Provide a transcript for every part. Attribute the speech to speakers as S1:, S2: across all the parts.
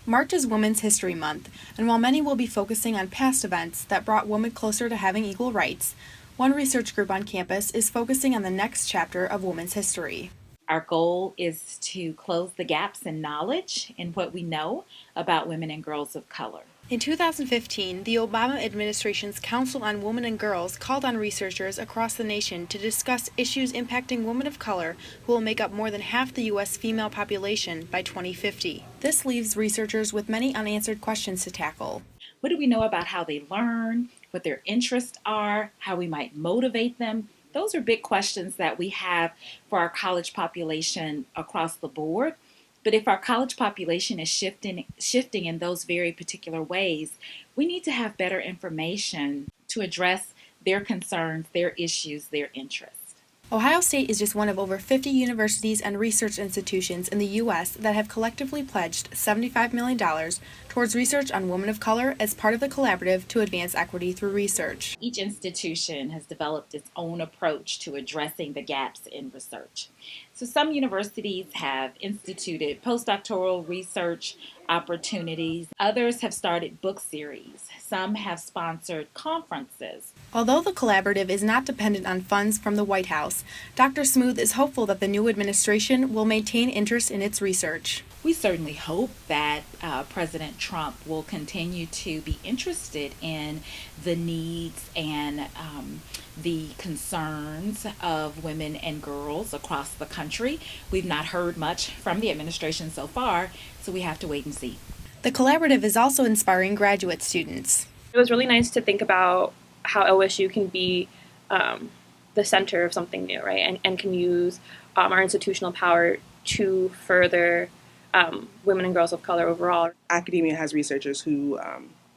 S1: March is Women's History Month, and while many will be focusing on past events that brought women closer to having equal rights, one research group on campus is focusing on the next chapter of women's history.
S2: Our goal is to close the gaps in knowledge in what we know about women and girls of color.
S1: In 2015, the Obama administration's Council on Women and Girls called on researchers across the nation to discuss issues impacting women of color who will make up more than half the U.S. female population by 2050. This leaves researchers with many unanswered questions to tackle.
S2: What do we know about how they learn, what their interests are, how we might motivate them? Those are big questions that we have for our college population across the board. But if our college population is shifting in those very particular ways, we need to have better information to address their concerns, their issues, their interests.
S1: Ohio State is just one of over 50 universities and research institutions in the U.S. that have collectively pledged $75 million towards research on women of color as part of the collaborative to advance equity through research.
S2: Each institution has developed its own approach to addressing the gaps in research. So some universities have instituted postdoctoral research opportunities. Others have started book series. Some have sponsored conferences.
S1: Although the collaborative is not dependent on funds from the White House, Dr. Smooth is hopeful that the new administration will maintain interest in its research.
S2: We certainly hope that President Trump will continue to be interested in the needs and the concerns of women and girls across the country. We've not heard much from the administration so far, so we have to wait and see.
S1: The collaborative is also inspiring graduate students.
S3: It was really nice to think about how OSU can be the center of something new, right? And can use our institutional power to further women and girls of color overall.
S4: Academia has researchers who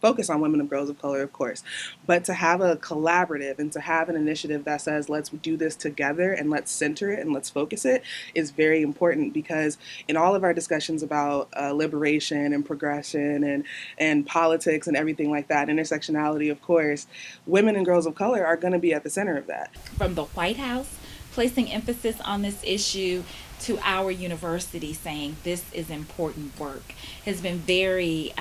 S4: focus on women and girls of color, of course, but to have a collaborative and to have an initiative that says let's do this together and let's center it and let's focus it is very important, because in all of our discussions about liberation and progression and politics and everything like that, intersectionality, of course, women and girls of color are going to be at the center of that.
S2: From the White House placing emphasis on this issue to our university saying this is important work has been very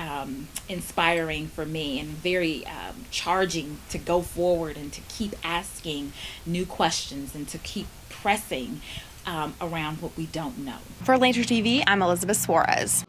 S2: inspiring for me and very charging to go forward and to keep asking new questions and to keep pressing around what we don't know.
S1: For Lanter TV, I'm Elizabeth Suarez.